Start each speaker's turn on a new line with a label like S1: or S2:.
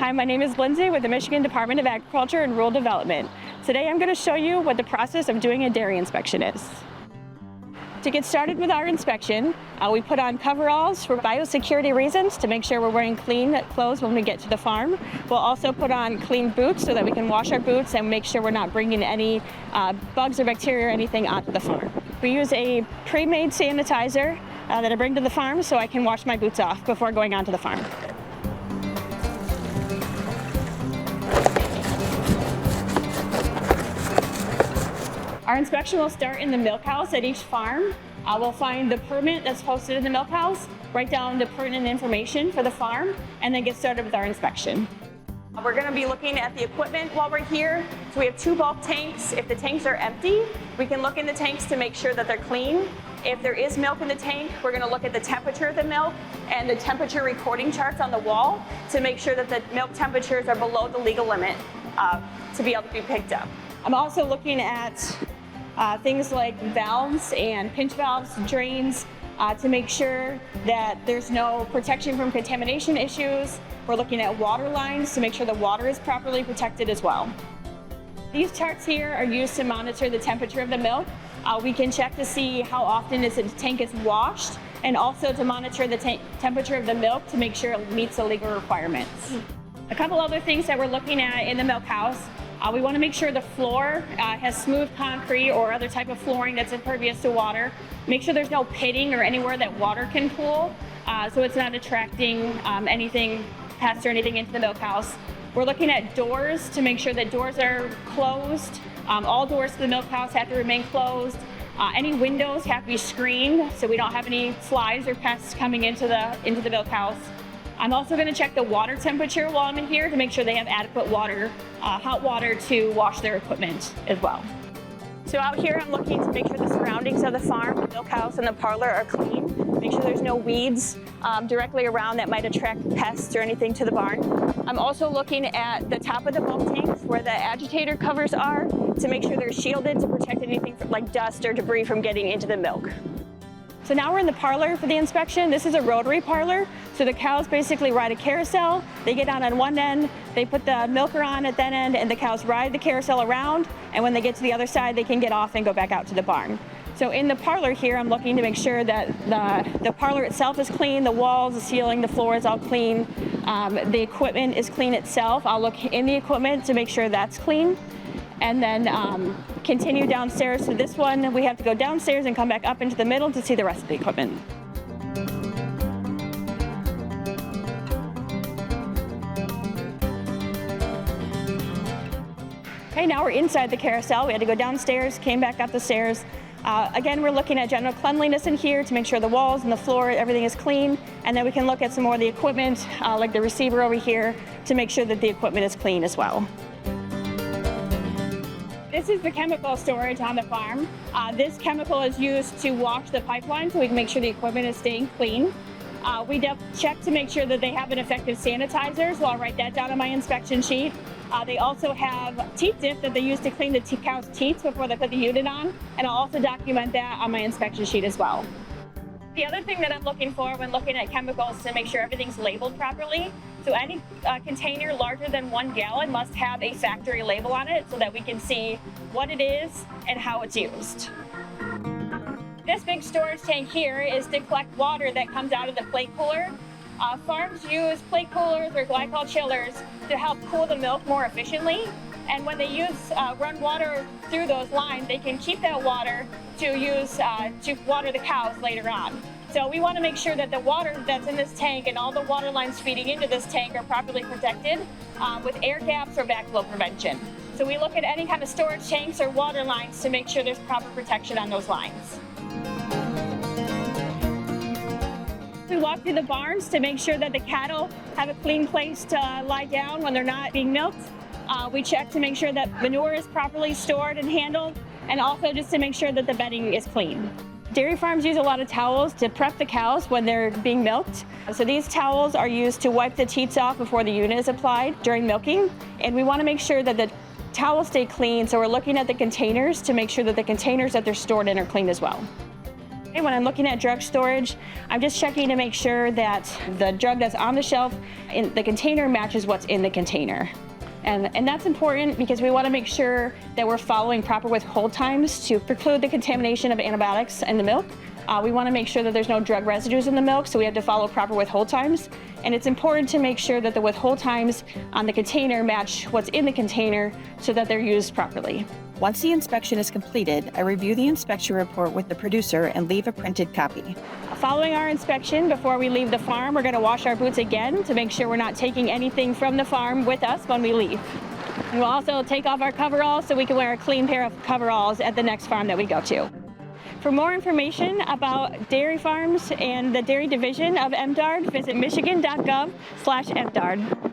S1: Hi, my name is Lyndsay with the Michigan Department of Agriculture and Rural Development. Today I'm going to show you what the process of doing a dairy inspection is. To get started with our inspection, we put on coveralls for biosecurity reasons to make sure we're wearing clean clothes when we get to the farm. We'll also put on clean boots so that we can wash our boots and make sure we're not bringing any bugs or bacteria or anything onto the farm. We use a pre-made sanitizer that I bring to the farm so I can wash my boots off before going onto the farm. Our inspection will start in the milk house at each farm. We'll find the permit that's posted in the milk house, write down the pertinent information for the farm, and then get started with our inspection. We're going to be looking at the equipment while we're here. So we have 2 bulk tanks. If the tanks are empty, we can look in the tanks to make sure that they're clean. If there is milk in the tank, we're going to look at the temperature of the milk and the temperature recording charts on the wall to make sure that the milk temperatures are below the legal limit to be able to be picked up. I'm also looking at things like valves and pinch valves, drains, to make sure that there's no protection from contamination issues. We're looking at water lines to make sure the water is properly protected as well. These charts here are used to monitor the temperature of the milk. We can check to see how often the tank is washed and also to monitor the temperature of the milk to make sure it meets the legal requirements. A couple other things that we're looking at in the milk house. We want to make sure the floor has smooth concrete or other type of flooring that's impervious to water. Make sure there's no pitting or anywhere that water can pool, so it's not attracting anything, pests or anything into the milk house. We're looking at doors to make sure that doors are closed. All doors to the milk house have to remain closed. Any windows have to be screened so we don't have any flies or pests coming into the milk house. I'm also going to check the water temperature while I'm in here to make sure they have adequate water, hot water to wash their equipment as well. So out here I'm looking to make sure the surroundings of the farm, the milk house and the parlor are clean. Make sure there's no weeds directly around that might attract pests or anything to the barn. I'm also looking at the top of the bulk tanks where the agitator covers are to make sure they're shielded to protect anything like dust or debris from getting into the milk. So now we're in the parlor for the inspection. This is a rotary parlor. So the cows basically ride a carousel. They get on one end, they put the milker on at that end, and the cows ride the carousel around. And when they get to the other side, they can get off and go back out to the barn. So in the parlor here, I'm looking to make sure that the parlor itself is clean, the walls, the ceiling, the floor is all clean. The equipment is clean itself. I'll look in the equipment to make sure that's clean. And then continue downstairs. So this one, we have to go downstairs and come back up into the middle to see the rest of the equipment. Okay, now we're inside the carousel. We had to go downstairs, came back up the stairs. Again, we're looking at general cleanliness in here to make sure the walls and the floor, everything is clean. And then we can look at some more of the equipment, like the receiver over here, to make sure that the equipment is clean as well. This is the chemical storage on the farm. This chemical is used to wash the pipeline so we can make sure the equipment is staying clean. We check to make sure that they have an effective sanitizer, so I'll write that down on my inspection sheet. They also have teat dip that they use to clean the cow's teats before they put the unit on, and I'll also document that on my inspection sheet as well. The other thing that I'm looking for when looking at chemicals is to make sure everything's labeled properly. So any container larger than 1 gallon must have a factory label on it so that we can see what it is and how it's used. This big storage tank here is to collect water that comes out of the plate cooler. Farms use plate coolers or glycol chillers to help cool the milk more efficiently. And when they run water through those lines, they can keep that water to use to water the cows later on. So we want to make sure that the water that's in this tank and all the water lines feeding into this tank are properly protected with air gaps or backflow prevention. So we look at any kind of storage tanks or water lines to make sure there's proper protection on those lines. We walk through the barns to make sure that the cattle have a clean place to lie down when they're not being milked. We check to make sure that manure is properly stored and handled, and also just to make sure that the bedding is clean. Dairy farms use a lot of towels to prep the cows when they're being milked. So these towels are used to wipe the teats off before the unit is applied during milking. And we want to make sure that the towels stay clean, so we're looking at the containers to make sure that the containers that they're stored in are clean as well. And when I'm looking at drug storage, I'm just checking to make sure that the drug that's on the shelf in the container matches what's in the container. And that's important because we want to make sure that we're following proper withhold times to preclude the contamination of antibiotics in the milk. We want to make sure that there's no drug residues in the milk, so we have to follow proper withhold times. And it's important to make sure that the withhold times on the container match what's in the container so that they're used properly.
S2: Once the inspection is completed, I review the inspection report with the producer and leave a printed copy.
S1: Following our inspection, before we leave the farm, we're going to wash our boots again to make sure we're not taking anything from the farm with us when we leave. And we'll also take off our coveralls so we can wear a clean pair of coveralls at the next farm that we go to. For more information about dairy farms and the dairy division of MDARD, visit michigan.gov/MDARD.